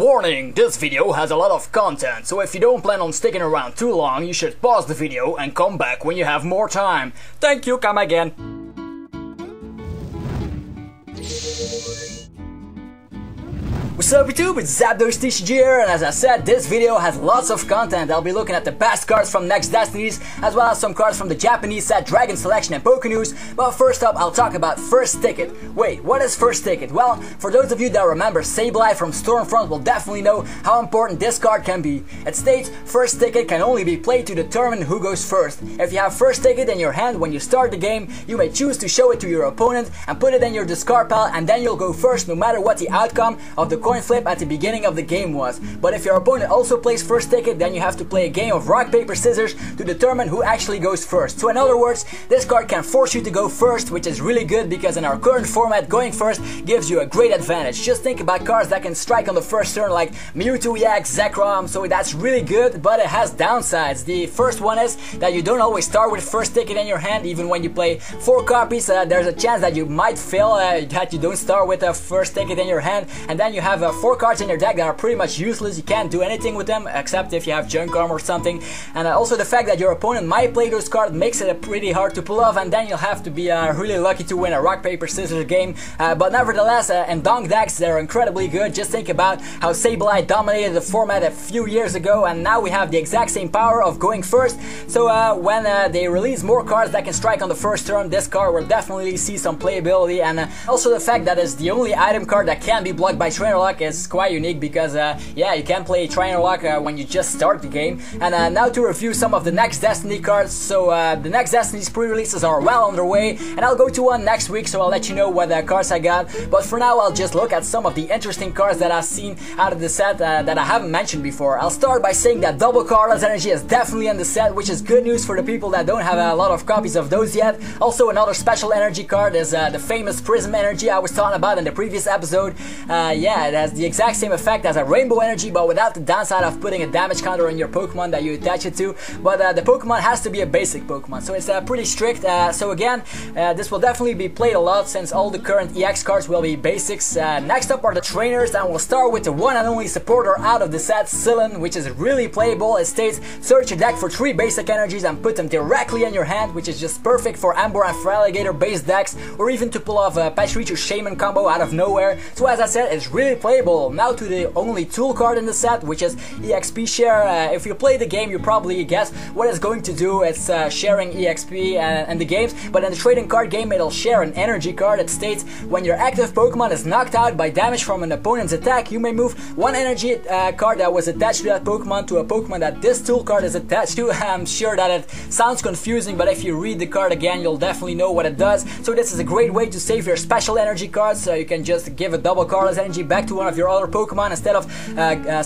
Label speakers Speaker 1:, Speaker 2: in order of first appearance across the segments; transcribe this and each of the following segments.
Speaker 1: Warning! This video has a lot of content, so if you don't plan on sticking around too long, you should pause the video and come back when you have more time. Thank you, come again. What's up YouTube, it's ZapdosTCG here, and as I said, this video has lots of content. I'll be looking at the best cards from Next Destinies, as well as some cards from the Japanese set Dragon Selection and Pokénews. But first up, I'll talk about First Ticket. Wait, what is First Ticket? Well, for those of you that remember Sableye from Stormfront will definitely know how important this card can be. It states, First Ticket can only be played to determine who goes first. If you have First Ticket in your hand when you start the game, you may choose to show it to your opponent and put it in your discard pile, and then you'll go first no matter what the outcome of the coin flip at the beginning of the game was. But if your opponent also plays First Ticket, then you have to play a game of rock, paper, scissors to determine who actually goes first. So in other words, this card can force you to go first, which is really good because in our current format, going first gives you a great advantage. Just think about cards that can strike on the first turn like Mewtwo EX, Zekrom, so that's really good, but it has downsides. The first one is that you don't always start with First Ticket in your hand. Even when you play 4 copies, there's a chance that you might fail, that you don't start with a First Ticket in your hand, and then you have 4 cards in your deck that are pretty much useless. You can't do anything with them except if you have junk arm or something. And also the fact that your opponent might play those cards makes it pretty hard to pull off, and then you'll have to be really lucky to win a rock, paper, scissors game. But nevertheless, in donk decks they're incredibly good. Just think about how Sableye dominated the format a few years ago, and now we have the exact same power of going first. So when they release more cards that can strike on the first turn, this card will definitely see some playability. And also the fact that it's the only item card that can be blocked by Trainer Lock is quite unique, because yeah, you can play Trainer Lock when you just start the game. And now to review some of the Next Destiny cards. So the Next Destinies pre-releases are well underway, and I'll go to one next week, so I'll let you know what cards I got. But for now, I'll just look at some of the interesting cards that I've seen out of the set that I haven't mentioned before. I'll start by saying that Double Colorless Energy is definitely in the set, which is good news for the people that don't have a lot of copies of those yet. Also, another special energy card is the famous Prism Energy I was talking about in the previous episode. Yeah, it has the exact same effect as a Rainbow Energy, but without the downside of putting a damage counter on your Pokemon that you attach it to. But the Pokemon has to be a basic Pokemon, so it's pretty strict. So again, this will definitely be played a lot since all the current EX cards will be basics. Next up are the trainers, and we'll start with the one and only supporter out of the set, Sylin, which is really playable. It states, search your deck for 3 basic energies and put them directly in your hand, which is just perfect for Ember and Feraligatr based decks, or even to pull off a Pachirisu Shaman combo out of nowhere. So as I said, it's really playable. Now to the only tool card in the set, which is EXP Share. If you play the game, you probably guess what it's going to do. It's sharing EXP in the games, but in the trading card game, it'll share an energy card. It states, when your active Pokemon is knocked out by damage from an opponent's attack, you may move 1 energy card that was attached to that Pokemon to a Pokemon that this tool card is attached to. I'm sure that it sounds confusing, but if you read the card again, you'll definitely know what it does. So this is a great way to save your special energy cards. So you can just give a Double Colorless Energy back to one of your other Pokemon instead of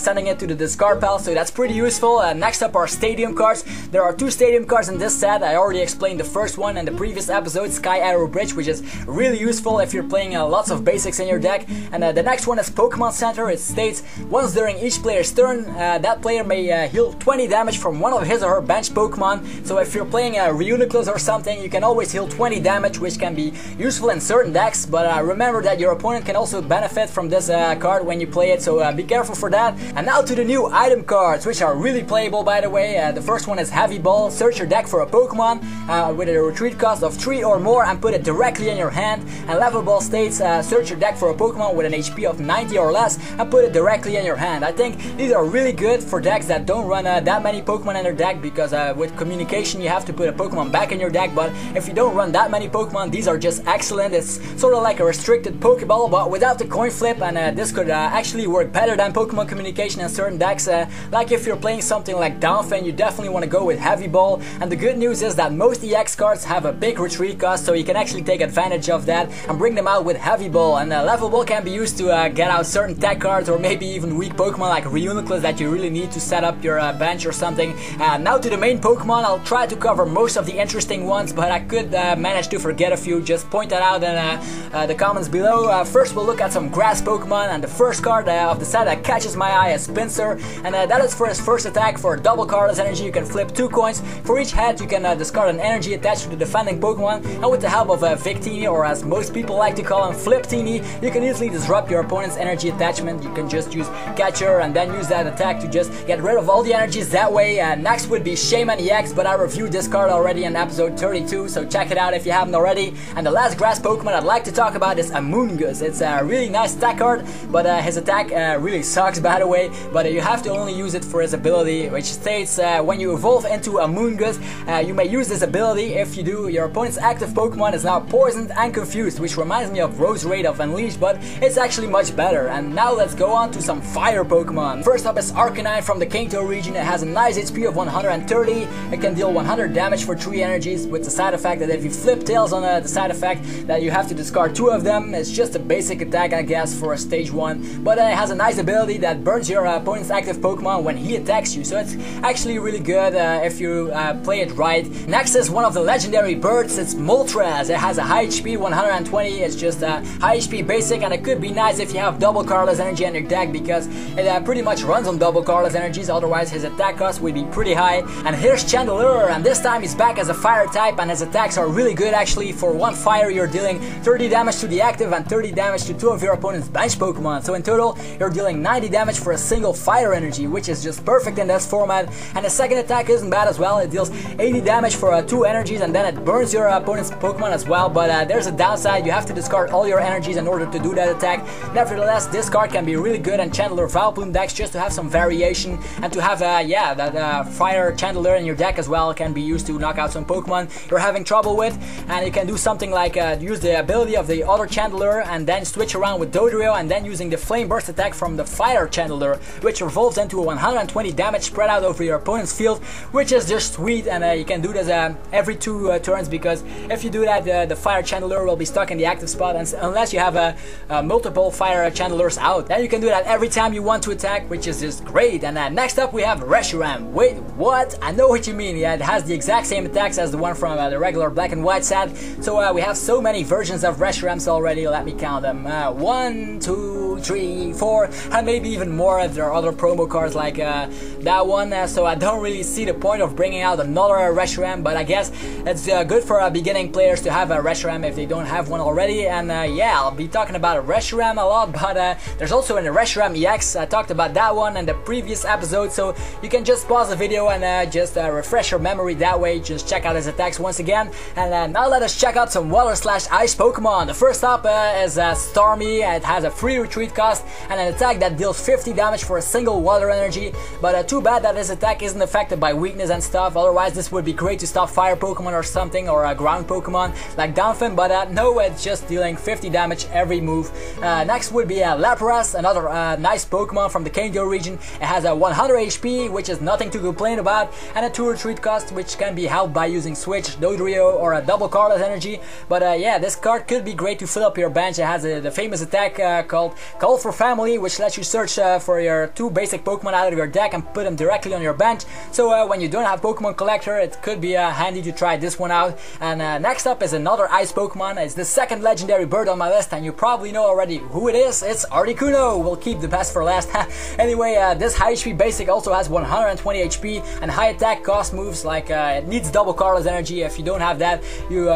Speaker 1: sending it to the discard pile, so that's pretty useful. Next up are Stadium cards. There are 2 Stadium cards in this set. I already explained the first one in the previous episode, Sky Arrow Bridge, which is really useful if you're playing lots of basics in your deck. And the next one is Pokemon Center. It states, once during each player's turn, that player may heal 20 damage from one of his or her bench Pokemon. So if you're playing a Reuniclus or something, you can always heal 20 damage, which can be useful in certain decks. But remember that your opponent can also benefit from this card when you play it, so be careful for that. And now to the new item cards, which are really playable, by the way. The first one is Heavy Ball. Search your deck for a Pokemon with a retreat cost of 3 or more and put it directly in your hand. And Level Ball states, search your deck for a Pokemon with an HP of 90 or less and put it directly in your hand. I think these are really good for decks that don't run that many Pokemon in their deck, because with communication you have to put a Pokemon back in your deck, but if you don't run that many Pokemon, these are just excellent. It's sort of like a restricted Pokeball, but without the coin flip, and this could actually work better than Pokemon communication in certain decks. Like if you're playing something like Downfin, you definitely want to go with Heavy Ball. And the good news is that most EX cards have a big retreat cost, so you can actually take advantage of that and bring them out with Heavy Ball. And Level Ball can be used to get out certain tech cards, or maybe even weak Pokemon like Reuniclus that you really need to set up your bench or something. Now to the main Pokemon. I'll try to cover most of the interesting ones, but I could manage to forget a few. Just point that out in the comments below. First we'll look at some grass Pokemon, and the first card of the set that catches my eye is Pinsir, and that is for his first attack. For double cardless energy, you can flip 2 coins. For each head, you can discard an energy attached to the defending Pokemon, and with the help of Victini, or as most people like to call him, Fliptini, you can easily disrupt your opponent's energy attachment. You can just use Catcher and then use that attack to just get rid of all the energies that way. Next would be Shaman EX, but I reviewed this card already in episode 32, so check it out if you haven't already. And the last grass Pokemon I'd like to talk about is Amoonguss. It's a really nice attack card, but his attack really sucks, by the way, but you have to only use it for his ability, which states when you evolve into Amoonguss, you may use this ability. If you do, your opponent's active Pokemon is now poisoned and confused, which reminds me of Roserade of Unleashed, but it's actually much better. And now let's go on to some fire Pokemon. First up is Arcanine from the Kanto region. It has a nice HP of 130. It can deal 100 damage for 3 energies, with the side effect that if you flip tails on the side effect, that you have to discard 2 of them. It's just a basic attack, I guess, for a stage 1, but it has a nice ability that burns your opponent's active Pokemon when he attacks you, so it's actually really good if you play it right. Next is one of the legendary birds. It's Moltres. It has a high HP, 120. It's just a high HP basic, and it could be nice if you have double cardless energy in your deck, because it pretty much runs on double cardless energies, otherwise his attack cost would be pretty high. And here's Chandelure, and this time he's back as a fire type, and his attacks are really good actually. For 1 fire, you're dealing 30 damage to the active and 30 damage to 2 of your opponent's bench Pokemon, so in total you're dealing 90 damage for a single fire energy, which is just perfect in this format. And the second attack isn't bad as well. It deals 80 damage for 2 energies, and then it burns your opponent's Pokemon as well, but there's a downside. You have to discard all your energies in order to do that attack. Nevertheless, this card can be really good in Chandelure Vileplume decks, just to have some variation, and to have that fire Chandelure in your deck as well can be used to knock out some Pokemon you're having trouble with. And you can do something like use the ability of the other Chandelure and then switch around with Dodrio, and then using the Flame Burst attack from the fire Chandelure, which revolves into a 120 damage spread out over your opponent's field, which is just sweet. And you can do this every 2 turns, because if you do that, the fire Chandelure will be stuck in the active spot, and unless you have multiple fire Chandelures out, then you can do that every time you want to attack, which is just great. And next up we have Reshiram. Wait, what? I know what you mean. Yeah, it has the exact same attacks as the one from the regular black and white set, so we have so many versions of Reshirams already. Let me count them. 1, 2, 3, 4, and maybe even more if there are other promo cards like that one, so I don't really see the point of bringing out another Reshiram, but I guess it's good for beginning players to have a Reshiram if they don't have one already. And yeah, I'll be talking about a Reshiram a lot, but there's also a Reshiram EX. I talked about that one in the previous episode, so you can just pause the video and just refresh your memory that way. Just check out his attacks once again. And now let us check out some water/ice Pokemon. The first up is Starmie. It has a free retreat cost and an attack that deals 50 damage for a single water energy, but too bad that his attack isn't affected by weakness and stuff. Otherwise this would be great to stop fire Pokemon or something, or a ground Pokemon like Donphin, but no, it's just dealing 50 damage every move. Next would be Lapras, another nice Pokemon from the Kanto region. It has a 100 HP, which is nothing to complain about, and a 2 retreat cost, which can be helped by using Switch, Dodrio, or a double cardless energy. But yeah, this card could be great to fill up your bench. It has the famous attack called Call for Family, which lets you search for your 2 basic Pokemon out of your deck and put them directly on your bench. So when you don't have Pokemon Collector, it could be handy to try this one out. And next up is another ice Pokemon. It's the second legendary bird on my list, and you probably know already who it is. It's Articuno. We'll keep the best for last. Anyway, this high HP basic also has 120 HP and high attack cost moves like it needs double cardless energy. If you don't have that, you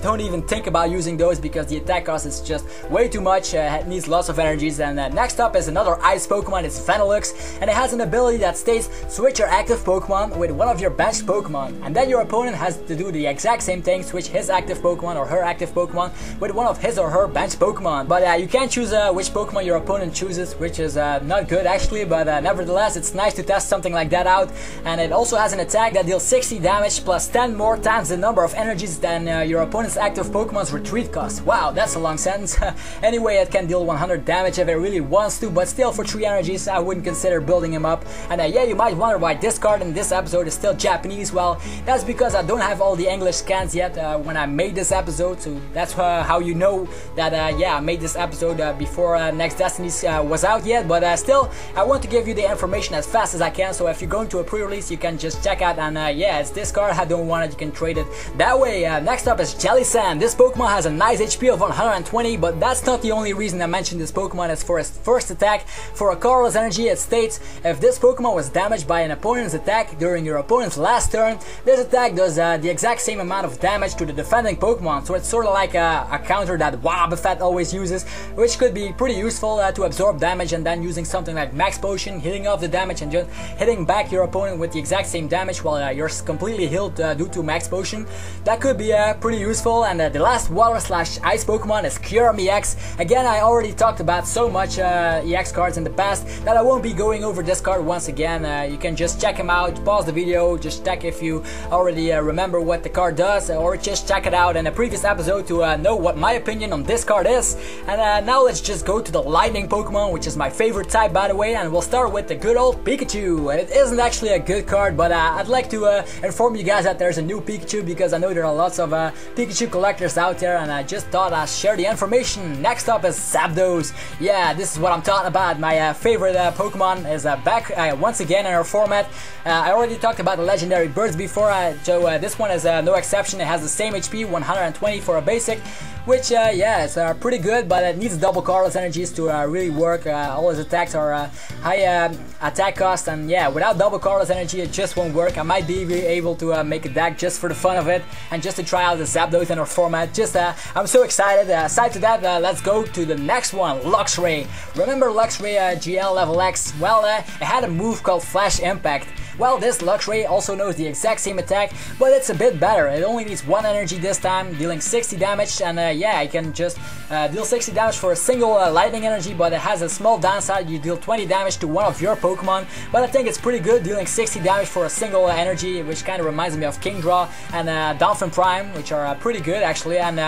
Speaker 1: don't even think about using those, because the attack cost is just way too much. It needs lots of energies. And next up is another ice Pokemon. It's Vanillux, and it has an ability that states switch your active Pokemon with one of your benched Pokemon, and then your opponent has to do the exact same thing, switch his active Pokemon or her active Pokemon with one of his or her benched Pokemon. But you can't choose which Pokemon your opponent chooses, which is not good actually, but nevertheless it's nice to test something like that out. And it also has an attack that deals 60 damage plus 10 more times the number of energies than your opponent's active Pokemon's retreat cost. Wow, that's a long sentence. Anyway, it can deal 100 damage if it really wants to, but still for 3 energies I wouldn't consider building him up. And yeah, you might wonder why this card in this episode is still Japanese. Well, that's because I don't have all the English scans yet when I made this episode, so that's how you know that yeah, I made this episode before Next Destinies was out yet. But still, I want to give you the information as fast as I can, so if you're going to a pre-release you can just check out. And yeah, it's this card. I don't want it, you can trade it that way. Next up is Jellicent. This Pokemon has a nice HP of 120, but that's not the only reason I mentioned this Pokemon. Pokemon is for its first attack. For a colorless energy, it states, if this Pokemon was damaged by an opponent's attack during your opponent's last turn, this attack does the exact same amount of damage to the defending Pokemon. So it's sort of like a counter that Wobbuffet always uses, which could be pretty useful to absorb damage, and then using something like Max Potion, hitting off the damage and just hitting back your opponent with the exact same damage while you're completely healed due to Max Potion. That could be pretty useful. And the last Water/Ice Pokemon is Kyurem EX. Again, I already talked about so much EX cards in the past that I won't be going over this card once again. You can just check him out, pause the video, just check if you already remember what the card does, or just check it out in a previous episode to know what my opinion on this card is. And now let's just go to the Lightning Pokemon, which is my favorite type, by the way, and we'll start with the good old Pikachu. And it isn't actually a good card, but I'd like to inform you guys that there's a new Pikachu, because I know there are lots of Pikachu collectors out there, and I just thought I'd share the information. Next up is Zapdos. Yeah, this is what I'm talking about. My favorite Pokemon is back once again in our format. I already talked about the legendary birds before, so this one is no exception. It has the same HP, 120 for a basic, which yeah, it's pretty good, but it needs double colorless energies to really work. All his attacks are high attack cost, and yeah, without double colorless energy it just won't work. I might be able to make a deck just for the fun of it and just to try out the Zapdos in our format. Just I'm so excited. Aside to that, let's go to the next one, Luxray. Remember Luxray GL level X? Well, it had a move called Flash Impact. Well, this Luxray also knows the exact same attack, but it's a bit better. It only needs 1 energy this time, dealing 60 damage, and yeah, I can just deal 60 damage for a single lightning energy, but it has a small downside. You deal 20 damage to one of your Pokemon, but I think it's pretty good, dealing 60 damage for a single energy, which kind of reminds me of Kingdraw and Dolphin Prime, which are pretty good actually, and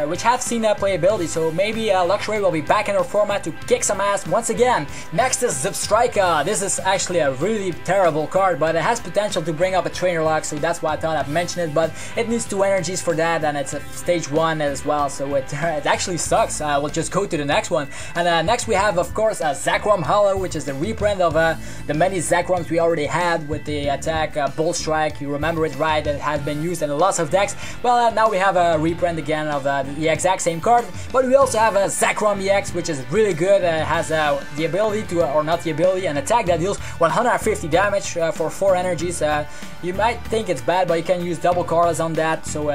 Speaker 1: which have seen playability, so maybe Luxray will be back in our format to kick some ass once again. Next is Zipstrika. This is actually a really terrible card, but it has potential to bring up a trainer lock, so that's why I thought I'd mention it, but it needs 2 energies for that, and it's a stage 1 as well, so it actually sucks. We'll just go to the next one. And next we have, of course, Zekrom Hollow, which is the reprint of the many Zekroms we already had with the attack Bolt Strike. You remember it, right? It has been used in lots of decks. Well, now we have a reprint again of the exact same card, but we also have a Zekrom EX, which is really good. It has the ability to, or not the ability, an attack that deals 150 damage for 4 energies. You might think it's bad, but you can use double colorless on that, so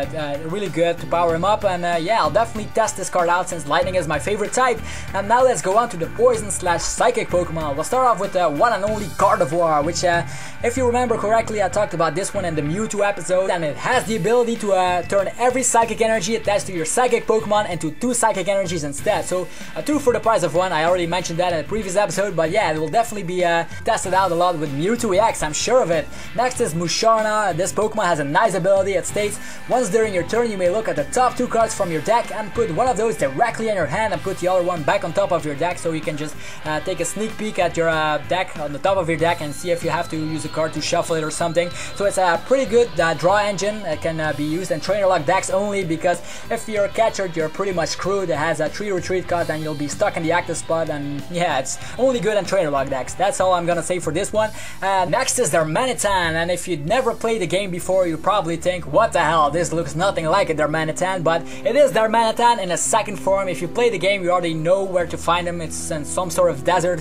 Speaker 1: really good to power him up. And yeah, I'll definitely test this card out since Lightning is my favorite type. And now let's go on to the Poison/Psychic Pokemon. We'll start off with the one and only Gardevoir, which if you remember correctly, I talked about this one in the Mewtwo episode, and it has the ability to turn every Psychic energy attached to your Psychic Pokemon into 2 Psychic energies instead. So 2 for the price of 1. I already mentioned that in a previous episode, but yeah, it will definitely be tested out a lot with Mewtwo EX, I'm sure of it. Next is Musharna. This Pokemon has a nice ability. It states, once during your turn you may look at the top 2 cards from your deck and put one of those directly in your hand and put the other one back on top of your deck, so you can just take a sneak peek at your deck on the top of your deck and see if you have to use a card to shuffle it or something. So it's a pretty good draw engine. It can be used in trainer lock decks only, because if you're a catcher you're pretty much screwed. It has a 3 retreat cost and you'll be stuck in the active spot, and yeah, it's only good in trainer lock decks. That's all I'm gonna say for this one. Next is Darmanitan, and if you'd never played the game before, you probably think, what the hell, this looks nothing like a Darmanitan, but it is Darmanitan in a second form. If you play the game, you already know where to find him. It's in some sort of desert.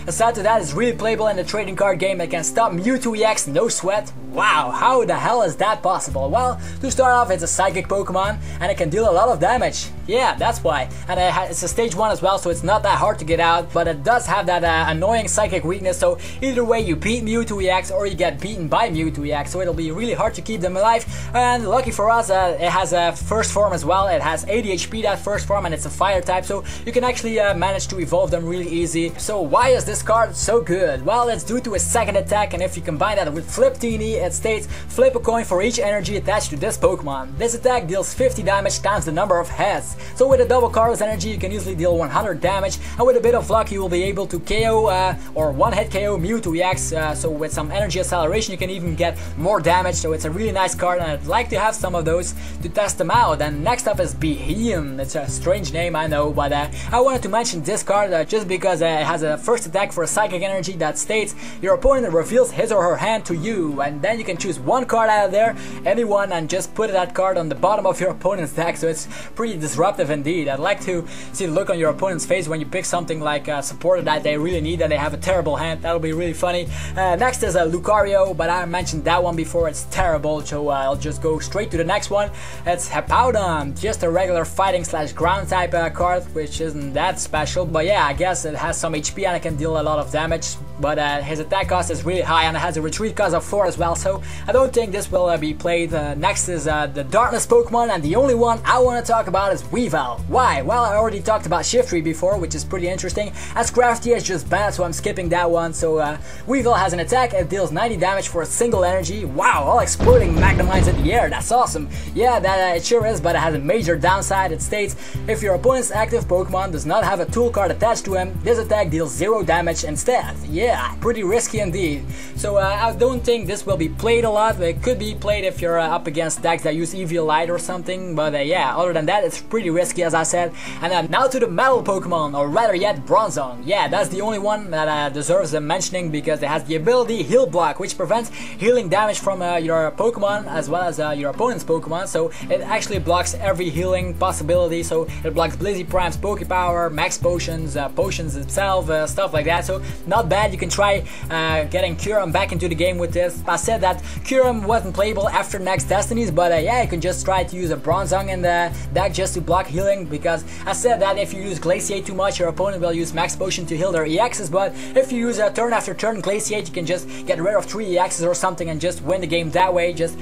Speaker 1: Aside to that, it's really playable in the trading card game. It can stop Mewtwo EX, no sweat. Wow, how the hell is that possible? Well, to start off, it's a Psychic Pokemon, and it can deal a lot of damage. Yeah, that's why. And it's a stage 1 as well, so it's not that hard to get out, but it does have that annoying Psychic weakness, so either way you beat Mewtwo EX or you get beaten by Mewtwo EX, so it'll be really hard to keep them alive. And lucky for us, it has a first form as well. It has 80 HP, that first form, and it's a fire type, so you can actually manage to evolve them really easy. So why is this card so good? Well, it's due to a second attack, and if you combine that with Flip Teeny, it states, flip a coin for each energy attached to this Pokemon. This attack deals 50 damage times the number of heads. So with a double colorless energy, you can easily deal 100 damage, and with a bit of luck, you will be able to KO or one-hit KO Mewtwo EX. So with some some energy acceleration, you can even get more damage, so it's a really nice card and I'd like to have some of those to test them out. And next up is Behem. It's a strange name, I know, but I wanted to mention this card just because it has a first attack for a psychic energy that states your opponent reveals his or her hand to you, and then you can choose one card out of there, anyone, and just put that card on the bottom of your opponent's deck, so it's pretty disruptive indeed. I'd like to see the look on your opponent's face when you pick something like supporter that they really need and they have a terrible hand. That'll be really funny. Next is Lucario, but I mentioned that one before, it's terrible, so I'll just go straight to the next one. It's Hippowdon, just a regular fighting / ground type card, which isn't that special, but yeah, I guess it has some HP and it can deal a lot of damage, but his attack cost is really high and it has a retreat cost of 4 as well, so I don't think this will be played. Next is the Darkness Pokemon, and the only one I want to talk about is Weavile. Why? Well, I already talked about Shiftry before, which is pretty interesting, as Crafty is just bad, so I'm skipping that one. So Weavile has an attack, it deals 90 damage for a single energy. Wow, all exploding Magnum lines in the air, that's awesome. Yeah, that it sure is, but it has a major downside. It states, if your opponent's active Pokemon does not have a tool card attached to him, this attack deals 0 damage instead. Yeah, pretty risky indeed. So I don't think this will be played a lot. It could be played if you're up against decks that use Eviolite or something, but yeah, other than that, it's pretty risky, as I said. And now to the Metal Pokemon, or rather yet Bronzong. Yeah, that's the only one that deserves a mentioning, because it has the ability Heal Block, which prevents healing damage from your Pokemon as well as your opponent's Pokemon. So it actually blocks every healing possibility. So it blocks Blizzy Prime's Pokepower, Max Potions, Potions itself, stuff like that. So not bad. You can try getting Kyurem back into the game with this. I said that Kyurem wasn't playable after Next Destinies, but yeah, you can just try to use a Bronzong in the deck just to block healing, because I said that if you use Glaciate too much, your opponent will use Max Potion to heal their EXs, but if you use turn after turn Glaciate, you can just get rid of 3 EXs or something and just win the game that way. Just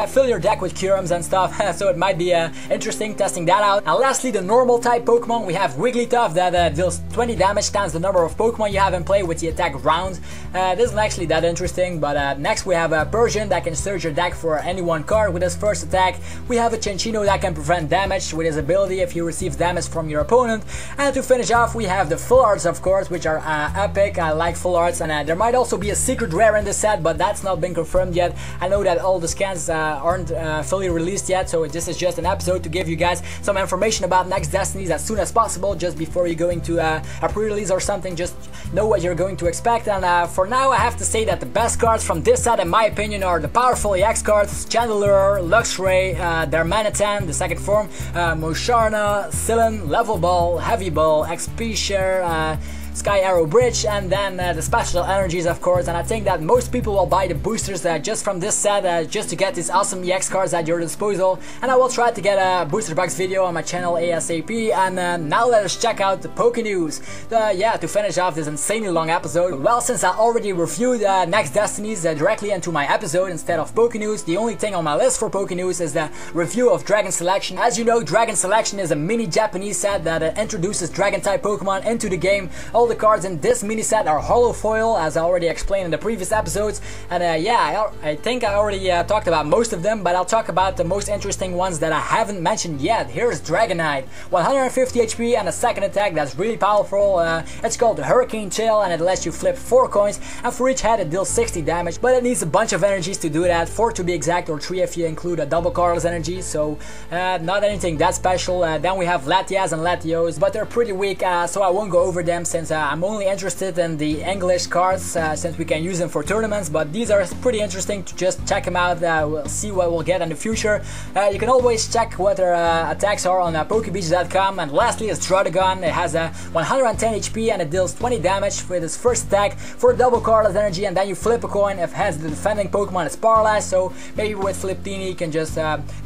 Speaker 1: fill your deck with Kyurems and stuff, so it might be interesting testing that out. And lastly, the normal type Pokemon, we have Wigglytuff that deals 20 damage times the number of Pokemon you have in play with the attack round. This isn't actually that interesting, but next we have a Persian that can search your deck for any one card with his first attack. We have a Cinccino that can prevent damage with his ability if he receives damage from your opponent. And to finish off, we have the full arts, of course, which are epic. I like full arts, and there might also be a secret rare in this set, but that's not been confirmed yet. I know that all the scans aren't fully released yet, so this is just an episode to give you guys some information about Next Destinies as soon as possible, just before you're going to a pre-release or something. Just know what you're going to expect. And for now, I have to say that the best cards from this set, in my opinion, are the powerful EX cards: Chandelure, Luxray, Darmanitan, the second form, Musharna, Sillin, Level Ball, Heavy Ball, XP Share, Sky Arrow Bridge, and then the special energies, of course. And I think that most people will buy the boosters just from this set, just to get these awesome EX cards at your disposal. And I will try to get a booster box video on my channel ASAP. And now let us check out the Poke News. Yeah, to finish off this insanely long episode. Well, since I already reviewed Next Destinies directly into my episode instead of Poke News, the only thing on my list for Poke News is the review of Dragon Selection. As you know, Dragon Selection is a mini Japanese set that introduces Dragon type Pokemon into the game. All the cards in this mini set are hollow foil, as I already explained in the previous episodes. And yeah, I think I already talked about most of them, but I'll talk about the most interesting ones that I haven't mentioned yet. Here's Dragonite, 150 HP and a second attack that's really powerful. It's called the Hurricane Tail, and it lets you flip 4 coins, and for each head it deals 60 damage, but it needs a bunch of energies to do that, 4 to be exact, or 3 if you include a double colorless energy, so not anything that special. Then we have Latias and Latios, but they're pretty weak, so I won't go over them, since I'm only interested in the English cards, since we can use them for tournaments. But these are pretty interesting to just check them out. We'll see what we'll get in the future. You can always check what their attacks are on Pokebeach.com. And lastly is Draudigon. It has 110 HP and it deals 20 damage with its first attack for a double colorless energy, and then you flip a coin if has the defending Pokemon is paralyzed. So maybe with Fliptini you can just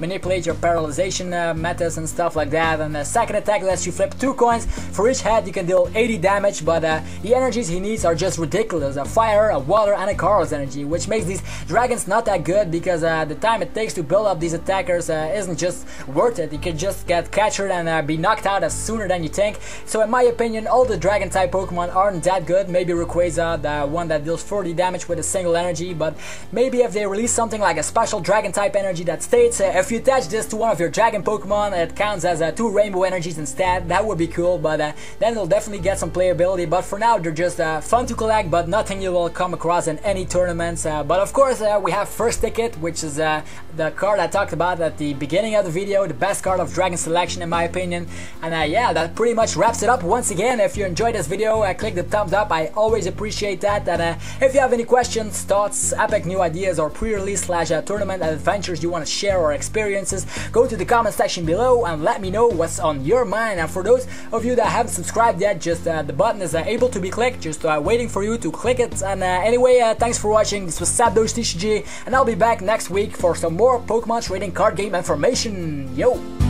Speaker 1: manipulate your paralyzation methods and stuff like that. And the second attack lets you flip 2 coins. For each head you can deal 80 damage, but the energies he needs are just ridiculous: a fire, a water, and a colorless energy, which makes these dragons not that good, because the time it takes to build up these attackers isn't just worth it. You can just get captured and be knocked out sooner than you think. So in my opinion, all the dragon type Pokemon aren't that good. Maybe Rayquaza, the one that deals 40 damage with a single energy, but maybe if they release something like a special dragon type energy that states if you attach this to one of your dragon Pokemon, it counts as 2 rainbow energies instead, that would be cool. But then it'll definitely get some playability ability, but for now they're just fun to collect, but nothing you will come across in any tournaments. But of course we have First Ticket, which is the card I talked about at the beginning of the video, the best card of Dragon Selection in my opinion. And yeah, that pretty much wraps it up. Once again, if you enjoyed this video, click the thumbs up, I always appreciate that. And if you have any questions, thoughts, epic new ideas, or pre-release / tournament adventures you want to share or experiences, go to the comment section below and let me know what's on your mind. And for those of you that haven't subscribed yet, just the button is able to be clicked, just waiting for you to click it. And anyway, thanks for watching. This was ZapdosTCG, and I'll be back next week for some more Pokemon trading card game information. Yo!